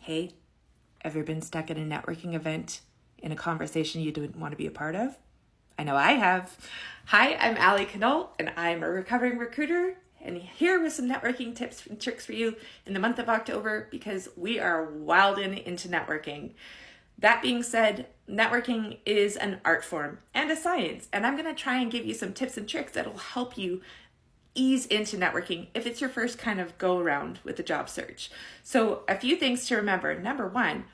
Hey, ever been stuck in a networking event in a conversation you didn't want to be a part of? I know I have. Hi, I'm Allie Knoll, and I'm a recovering recruiter, and here with some networking tips and tricks for you in the month of October because we are wilding into networking. That being said, networking is an art form and a science, and I'm going to try and give you some tips and tricks that will help you ease into networking if it's your first kind of go around with the job search. So a few things to remember. Number one,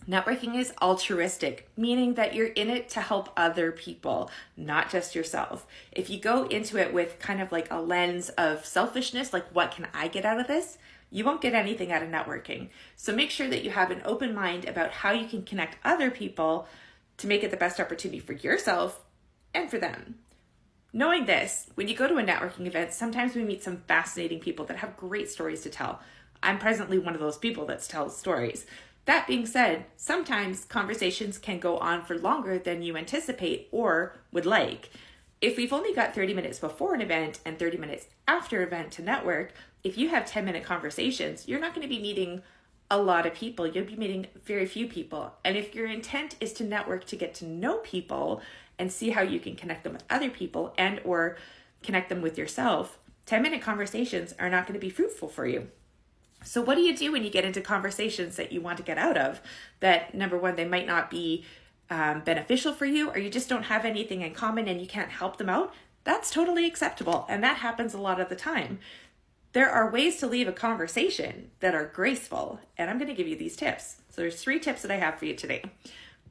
networking is altruistic, meaning that you're in it to help other people, not just yourself. If you go into it with kind of like a lens of selfishness, like what can I get out of this? You won't get anything out of networking. So make sure that you have an open mind about how you can connect other people to make it the best opportunity for yourself and for them. Knowing this, when you go to a networking event, sometimes we meet some fascinating people that have great stories to tell. I'm presently one of those people that tells stories. That being said, sometimes conversations can go on for longer than you anticipate or would like. If we've only got 30 minutes before an event and 30 minutes after an event to network, if you have 10-minute conversations, you're not going to be meeting a lot of people. You'll be meeting very few people. And if your intent is to network to get to know people and see how you can connect them with other people and or connect them with yourself, 10-minute conversations are not going to be fruitful for you. So what do you do when you get into conversations that you want to get out of that, number one, they might not be beneficial for you, or you just don't have anything in common and you can't help them out? That's totally acceptable. And that happens a lot of the time. There are ways to leave a conversation that are graceful, and I'm going to give you these tips. So there's 3 tips that I have for you today.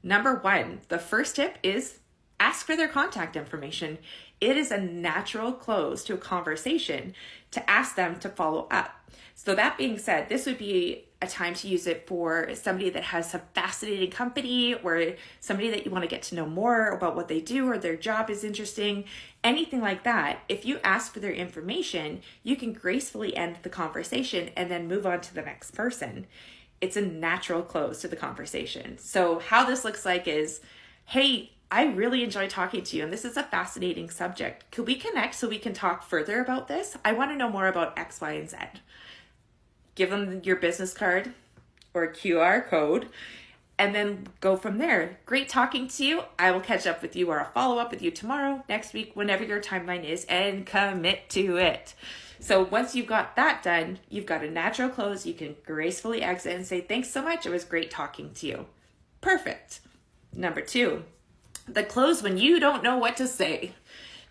Number one, the first tip is ask for their contact information. It is a natural close to a conversation to ask them to follow up. So that being said, this would be a time to use it for somebody that has a fascinating company or somebody that you want to get to know more about what they do or their job is interesting, anything like that. If you ask for their information, you can gracefully end the conversation and then move on to the next person. It's a natural close to the conversation. So how this looks like is, hey, I really enjoy talking to you, and this is a fascinating subject. Could we connect so we can talk further about this? I want to know more about X, Y, and Z. Give them your business card or QR code, and then go from there. Great talking to you. I will catch up with you or I'll follow up with you tomorrow, next week, whenever your timeline is, and commit to it. So once you've got that done, you've got a natural close. You can gracefully exit and say, thanks so much. It was great talking to you. Perfect. Number 2, the close when you don't know what to say.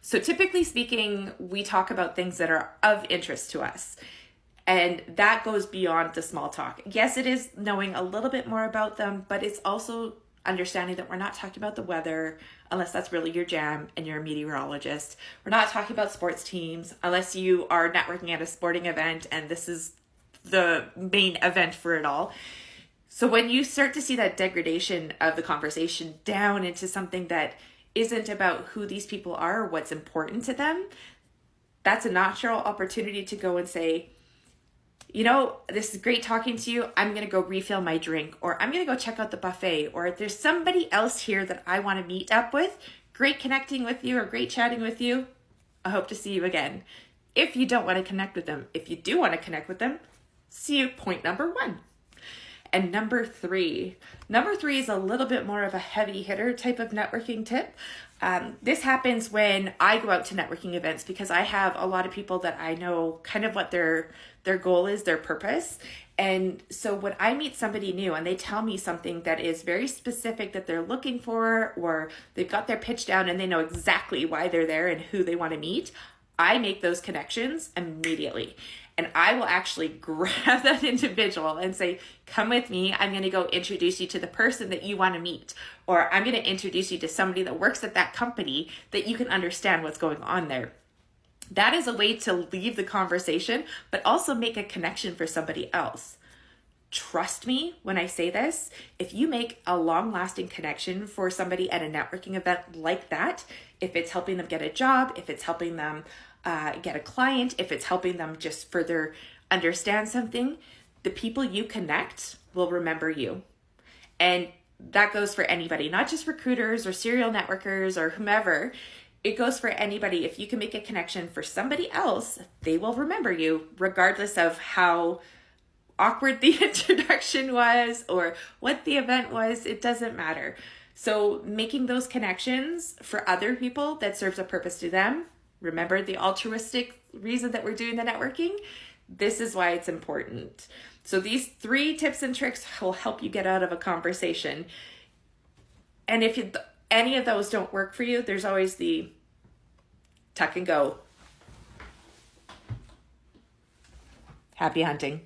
So typically speaking, we talk about things that are of interest to us. And that goes beyond the small talk. Yes, it is knowing a little bit more about them, but it's also understanding that we're not talking about the weather unless that's really your jam and you're a meteorologist. We're not talking about sports teams unless you are networking at a sporting event and this is the main event for it all. So when you start to see that degradation of the conversation down into something that isn't about who these people are or what's important to them, that's a natural opportunity to go and say, you know, this is great talking to you. I'm going to go refill my drink, or I'm going to go check out the buffet, or if there's somebody else here that I want to meet up with, great connecting with you or great chatting with you. I hope to see you again. If you don't want to connect with them, if you do want to connect with them, see you point number 1. And number 3 is a little bit more of a heavy hitter type of networking tip. This happens when I go out to networking events because I have a lot of people that I know kind of what their goal is, their purpose. And so when I meet somebody new and they tell me something that is very specific that they're looking for, or they've got their pitch down and they know exactly why they're there and who they want to meet, I make those connections immediately. And I will actually grab that individual and say, come with me. I'm going to go introduce you to the person that you want to meet. Or I'm going to introduce you to somebody that works at that company that you can understand what's going on there. That is a way to leave the conversation, but also make a connection for somebody else. Trust me when I say this, if you make a long-lasting connection for somebody at a networking event like that, if it's helping them get a job, if it's helping them get a client, if it's helping them just further understand something, the people you connect will remember you. And that goes for anybody, not just recruiters or serial networkers or whomever. It goes for anybody. If you can make a connection for somebody else, they will remember you regardless of how awkward the introduction was or what the event was, it doesn't matter. So making those connections for other people that serves a purpose to them. Remember the altruistic reason that we're doing the networking? This is why it's important. So these 3 tips and tricks will help you get out of a conversation. And if any of those don't work for you, there's always the tuck and go. Happy hunting.